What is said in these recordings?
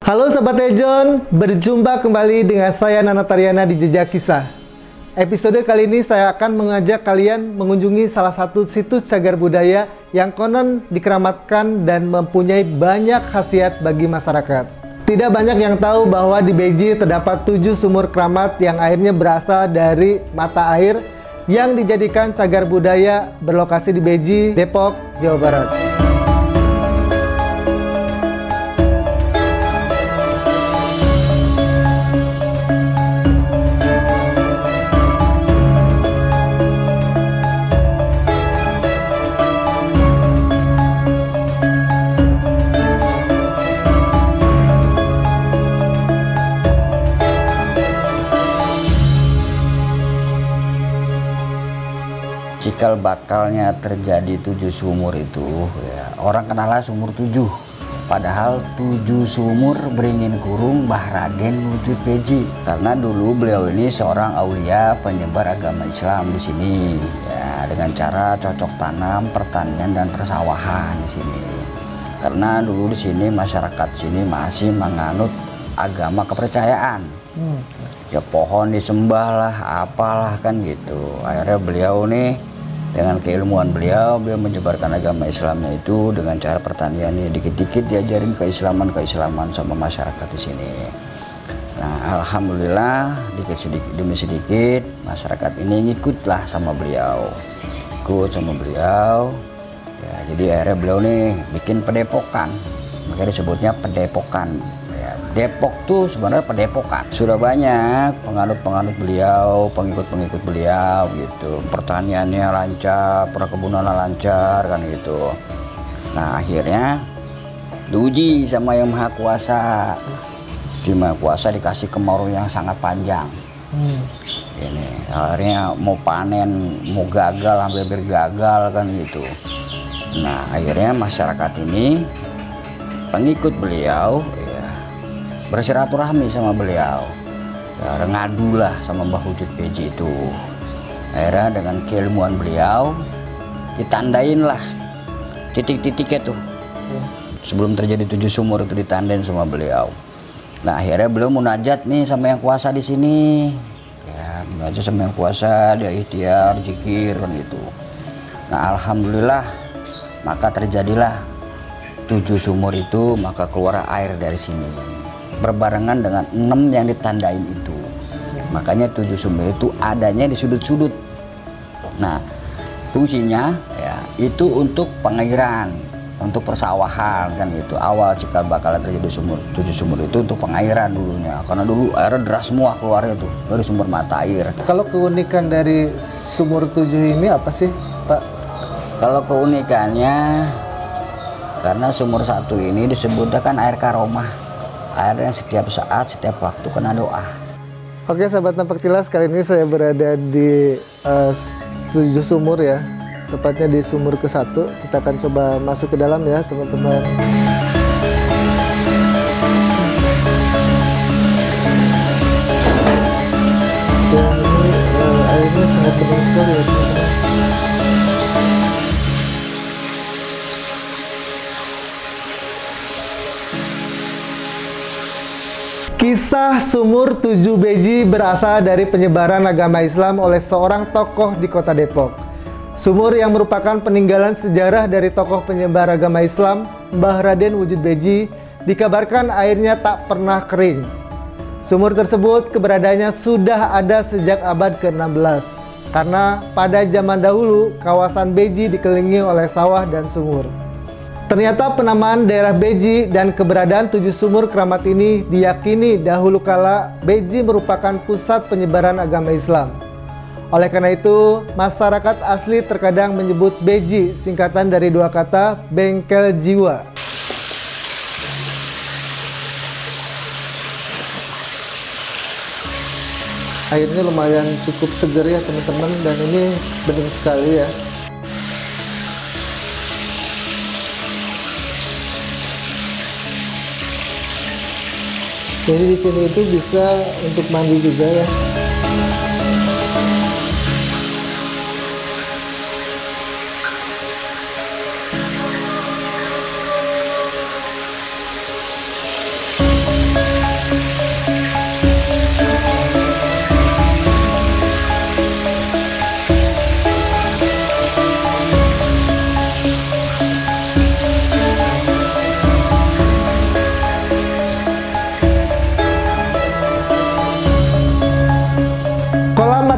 Halo Sobat Tejon, berjumpa kembali dengan saya Nana Tariana di Jejak Kisah. Episode kali ini saya akan mengajak kalian mengunjungi salah satu situs cagar budaya yang konon dikeramatkan dan mempunyai banyak khasiat bagi masyarakat. Tidak banyak yang tahu bahwa di Beji terdapat 7 sumur keramat yang airnya berasal dari mata air yang dijadikan cagar budaya berlokasi di Beji, Depok, Jawa Barat. Cikal bakalnya terjadi 7 sumur itu ya, orang kenalnya sumur 7, padahal 7 sumur beringin kurung Mbah Raden Wujud Beji, karena dulu beliau ini seorang aulia penyebar agama Islam di sini ya, dengan cara cocok tanam, pertanian dan persawahan di sini. Karena dulu di sini masyarakat sini masih menganut agama kepercayaan. Ya pohon disembah lah, apalah kan gitu. Akhirnya beliau nih dengan keilmuan beliau menyebarkan agama Islamnya itu dengan cara pertanian nih, dikit-dikit diajarin keislaman sama masyarakat di sini. Nah, alhamdulillah sedikit demi sedikit masyarakat ini ngikutlah sama beliau, Ya, jadi akhirnya beliau nih bikin padepokan, makanya disebutnya padepokan. Depok tuh sebenarnya padepokan. Sudah banyak penganut beliau, pengikut beliau gitu. Pertaniannya lancar, perkebunannya lancar kan gitu. Nah, akhirnya diuji sama Yang Maha Kuasa. Si Maha Kuasa dikasih kemarau yang sangat panjang. Ini akhirnya mau panen, mau gagal, hampir gagal kan gitu. Nah, akhirnya masyarakat ini pengikut beliau bersilaturahmi sama beliau ya, ngadulah sama Mbah Wujud Beji itu. Akhirnya dengan keilmuan beliau ditandain lah titik-titiknya tuh sebelum terjadi 7 sumur itu ditandain sama beliau. Nah, akhirnya beliau munajat nih sama Yang Kuasa di sini ya, munajat sama Yang Kuasa, dia ikhtiar zikir kan gitu. Nah, alhamdulillah maka terjadilah 7 sumur itu, maka keluar air dari sini berbarengan dengan 6 yang ditandain itu. Makanya 7 sumur itu adanya di sudut-sudut. Nah, fungsinya ya itu untuk pengairan, untuk persawahan kan gitu. Awal cikal bakal terjadi 7 sumur itu untuk pengairan dulunya, karena dulu airnya deras semua keluarnya tuh dari sumber mata air. Kalau keunikan dari sumur 7 ini apa sih, Pak? Kalau keunikannya, karena sumur 1 ini disebutnya kan air karomah, air yang setiap saat, setiap waktu kena doa. Oke sahabat Nampak Tilas, kali ini saya berada di 7 sumur ya, tepatnya di sumur ke-1. Kita akan coba masuk ke dalam ya teman-teman. Dan ini airnya sangat bening sekali ya teman-teman. Kisah sumur 7 Beji berasal dari penyebaran agama Islam oleh seorang tokoh di kota Depok. Sumur yang merupakan peninggalan sejarah dari tokoh penyebar agama Islam, Mbah Raden Wujud Beji, dikabarkan airnya tak pernah kering. Sumur tersebut keberadaannya sudah ada sejak abad ke-16, karena pada zaman dahulu kawasan Beji dikelilingi oleh sawah dan sumur. Ternyata penamaan daerah Beji dan keberadaan 7 sumur keramat ini diyakini dahulu kala Beji merupakan pusat penyebaran agama Islam. Oleh karena itu, masyarakat asli terkadang menyebut Beji, singkatan dari 2 kata, bengkel jiwa. Airnya lumayan cukup seger ya teman-teman, dan ini bening sekali ya. Jadi di sini itu bisa untuk mandi juga ya.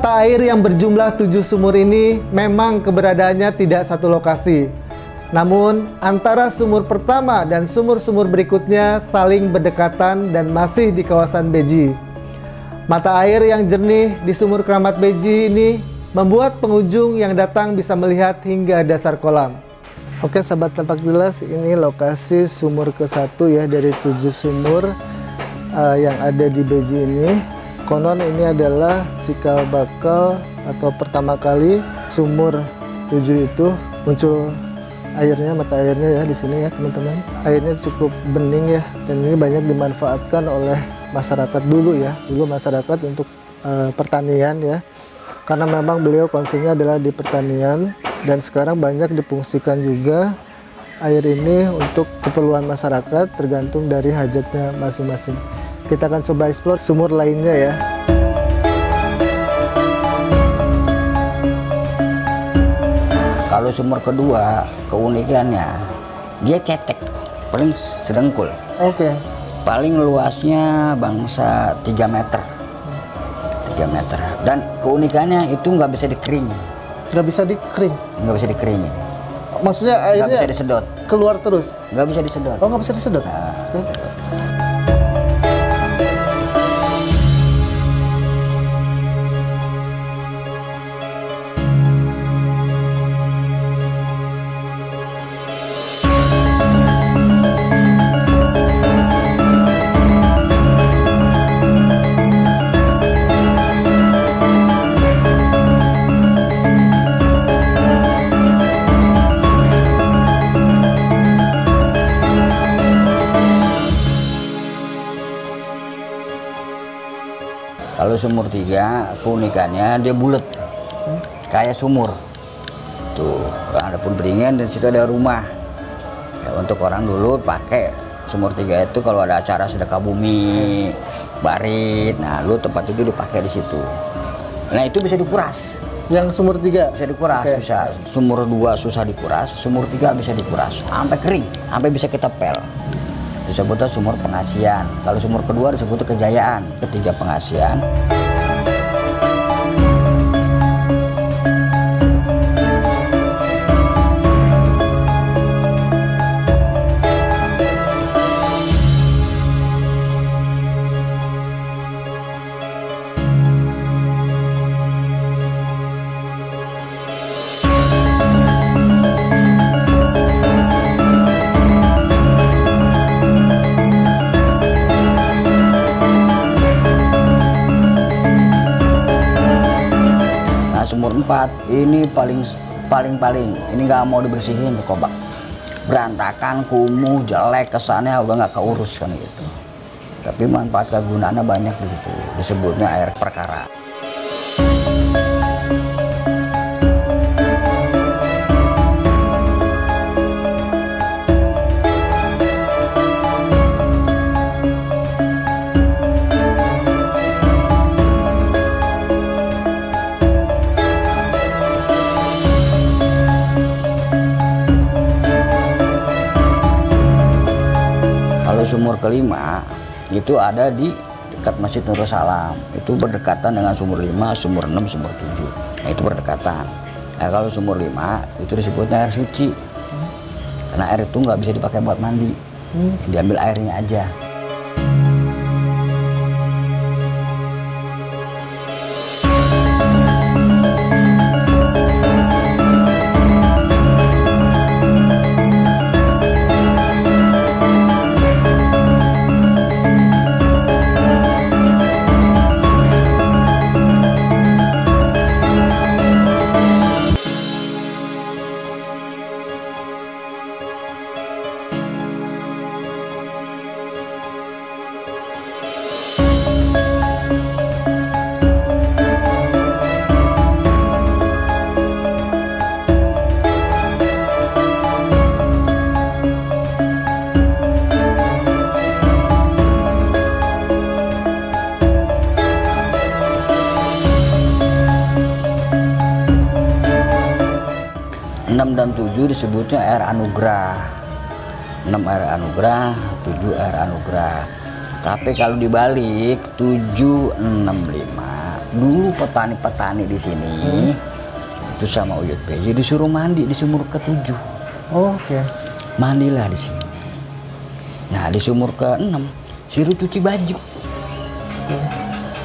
mata air yang berjumlah 7 sumur ini memang keberadaannya tidak satu lokasi. Namun, antara sumur pertama dan sumur-sumur berikutnya saling berdekatan dan masih di kawasan Beji. Mata air yang jernih di sumur Keramat Beji ini membuat pengunjung yang datang bisa melihat hingga dasar kolam. Oke sahabat Tampak Jelas, ini lokasi sumur ke-1 ya dari 7 sumur yang ada di Beji ini. Konon ini adalah cikal bakal atau pertama kali sumur 7 itu muncul airnya, mata airnya ya di sini ya teman-teman. Airnya cukup bening ya, dan ini banyak dimanfaatkan oleh masyarakat dulu ya. Dulu masyarakat untuk pertanian ya. Karena memang beliau konsepnya adalah di pertanian, dan sekarang banyak difungsikan juga air ini untuk keperluan masyarakat tergantung dari hajatnya masing-masing. Kita akan coba explore sumur lainnya ya. Kalau sumur kedua, keunikannya dia cetek, paling sedengkul. Oke. Paling luasnya bangsa 3 meter. 3 meter. Dan keunikannya itu nggak bisa dikeringin. Nggak bisa dikering? Nggak bisa dikeringin. Maksudnya airnya nggak bisa disedot. Keluar terus? Nggak bisa disedot. Oh, nggak bisa disedot? Nah, okay. Kalau sumur 3, keunikannya dia bulat, kayak sumur. Tuh, ada pun beringin, dan situ ada rumah. Ya, untuk orang dulu pakai sumur 3 itu kalau ada acara sedekah bumi, barit, nah lu tempat itu dipakai di situ. Nah itu bisa dikuras. Yang sumur 3? Bisa dikuras, okay. Bisa. Sumur 2 susah dikuras, sumur 3 bisa dikuras, sampai kering, sampai bisa kita pel. Disebutnya sumur pengasian. Kalau sumur kedua disebutnya kejayaan. Ketiga pengasian. Sumur 4 ini paling ini nggak mau dibersihin tuh kobak, berantakan, kumuh, jelek, kesannya udah nggak keurus kan gitu. Tapi manfaat kegunaannya banyak di situ, disebutnya air perkara. Sumur kelima itu ada di dekat Masjid Nurul Salam, itu berdekatan dengan sumur 5, sumur 6, sumur 7. Nah, itu berdekatan. Nah, kalau sumur 5 itu disebutnya air suci, karena air itu nggak bisa dipakai buat mandi, diambil airnya aja. 6 dan 7 disebutnya air anugerah. 6 air anugerah, 7 air anugerah. Tapi kalau dibalik 7, 6, 5 Dulu petani-petani di sini itu sama Uyut PJ disuruh mandi di sumur ke-7. Oh, oke. Mandilah di sini. Nah, di sumur ke-6 suruh cuci baju.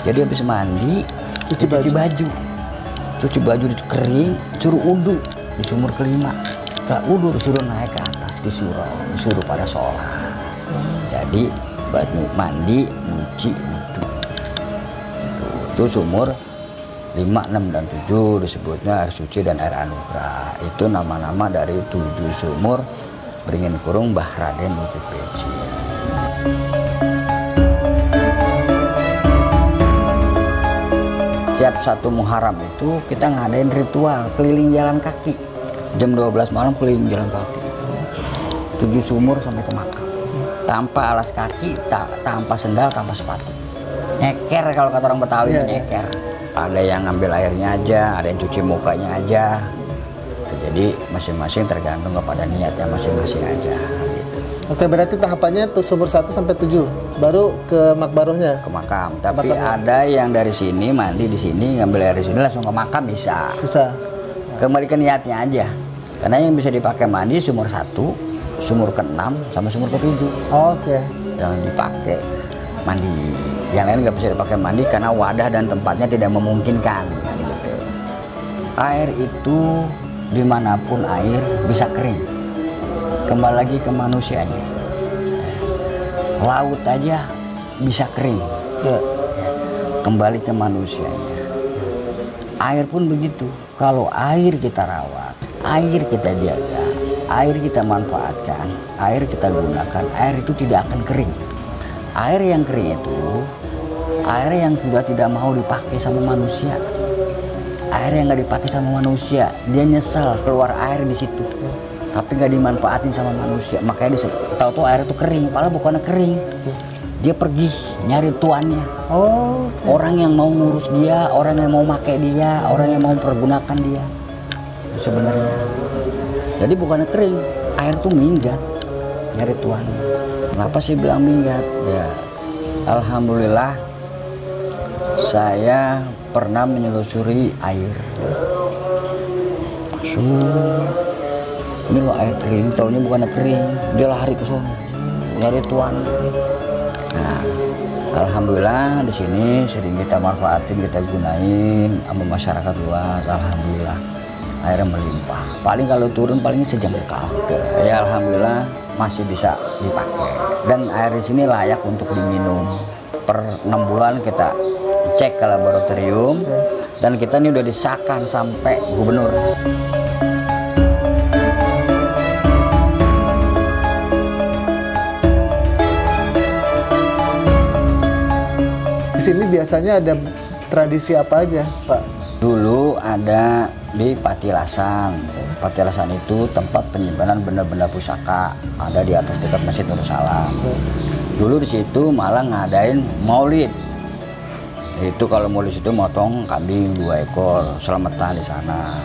Jadi habis mandi cuci baju. Cuci baju kering, suruh wudu di sumur ke-5. Setelah wudu disuruh naik ke atas, disuruh pada sholat. Jadi baju mandi, nyuci, wudu. Itu sumur 5, 6, dan 7 disebutnya air suci dan air anugerah. Itu nama-nama dari 7 sumur beringin kurung Mbah Raden Wujud Beji. Tiap 1 Muharram itu kita ngadain ritual keliling jalan kaki. Jam 12 malam keliling jalan kaki. 7 sumur sampai ke makam. Tanpa alas kaki, tanpa sendal, tanpa sepatu. Nyeker kalau kata orang Betawi, nyeker. Ada yang ngambil airnya aja, ada yang cuci mukanya aja. Jadi masing-masing tergantung kepada niatnya masing-masing aja gitu. Oke, berarti tahapannya tuh sumur 1 sampai 7, baru ke makbarohnya. Ke makam. Tapi ada yang dari sini mandi di sini, ngambil air di sini langsung ke makam bisa. Bisa. Kembali ke niatnya aja. Karena yang bisa dipakai mandi sumur 1, sumur ke-6 sama sumur ke-7. Oke. Yang dipakai mandi. Yang lain nggak bisa dipakai mandi karena wadah dan tempatnya tidak memungkinkan gitu. Air itu dimanapun air bisa kering. Kembali lagi ke manusianya. Laut aja bisa kering. Kembali ke manusianya. Air pun begitu. Kalau air kita rawat, air kita jaga, air kita manfaatkan, air kita gunakan, air itu tidak akan kering. Air yang kering itu air yang sudah tidak mau dipakai sama manusia. Air yang nggak dipakai sama manusia, dia nyesel keluar air di situ, tapi nggak dimanfaatin sama manusia. Makanya dia tahu-tahu air itu kering, padahal bukannya kering. Dia pergi nyari tuannya. Orang yang mau ngurus dia, orang yang mau pakai dia, orang yang mau pergunakan dia. Sebenarnya. Jadi bukannya kering, air itu minggat nyari tuannya. Kenapa sih bilang minggat? Ya, alhamdulillah saya pernah menyelusuri air. Ini loh air kering, taunya bukannya kering, dia lari ke sana nyari tuan. Nah, alhamdulillah di sini sering kita manfaatin, kita gunain sama masyarakat luas. Alhamdulillah airnya melimpah. Paling kalau turun palingnya sejengkal. Ya alhamdulillah masih bisa dipakai. Dan air di sini layak untuk diminum. Per 6 bulan kita cek ke laboratorium dan kita ini udah disahkan sampai gubernur. Di sini biasanya ada tradisi apa aja, Pak? Dulu ada di Patilasan. Patilasan itu tempat penyimpanan benda-benda pusaka, ada di atas dekat Masjid Nur Salam. Dulu di situ malah ngadain maulid. Itu kalau maulid itu motong kambing 2 ekor, selamatan di sana.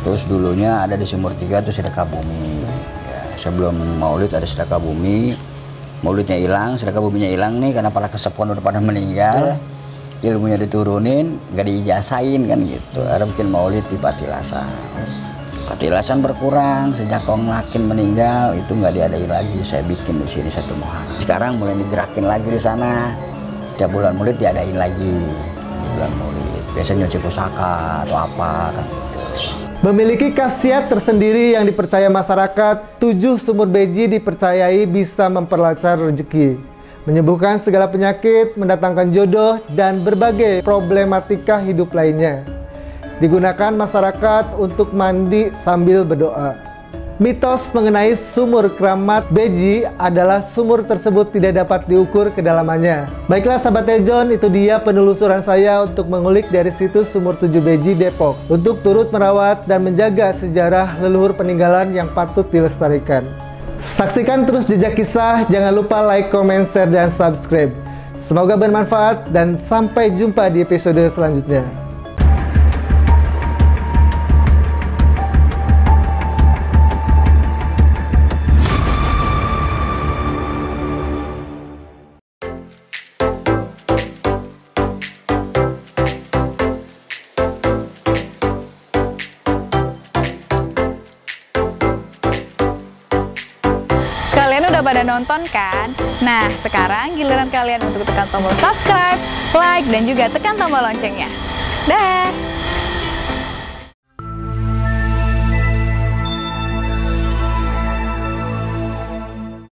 Terus dulunya ada di Sumur 3 itu sedekah bumi. Ya, sebelum maulid ada sedekah bumi. Maulidnya hilang, sedekah buminya hilang nih karena para kesepuan udah pada meninggal. Ilmunya diturunin, nggak diijazahin kan gitu. Ada bikin maulid di Patilasan. Patilasan berkurang sejak Kong Lakin meninggal, itu nggak diadain lagi. Saya bikin di sini 1 Muharram. Sekarang mulai digerakin lagi di sana. Setiap bulan maulid diadain lagi. Bulan maulid. Biasanya nyuci pusaka atau apa kan gitu. Memiliki khasiat tersendiri yang dipercaya masyarakat, 7 sumur beji dipercayai bisa memperlancar rezeki, menyembuhkan segala penyakit, mendatangkan jodoh, dan berbagai problematika hidup lainnya. Digunakan masyarakat untuk mandi sambil berdoa. Mitos mengenai sumur keramat beji adalah sumur tersebut tidak dapat diukur kedalamannya. Baiklah sahabat Tejon, itu dia penelusuran saya untuk mengulik dari situs Sumur 7 Beji Depok, untuk turut merawat dan menjaga sejarah leluhur peninggalan yang patut dilestarikan. Saksikan terus jejak kisah, jangan lupa like, comment, share, dan subscribe. Semoga bermanfaat dan sampai jumpa di episode selanjutnya. pada nonton kan? Nah, sekarang giliran kalian untuk tekan tombol subscribe, like, dan juga tekan tombol loncengnya. Dah!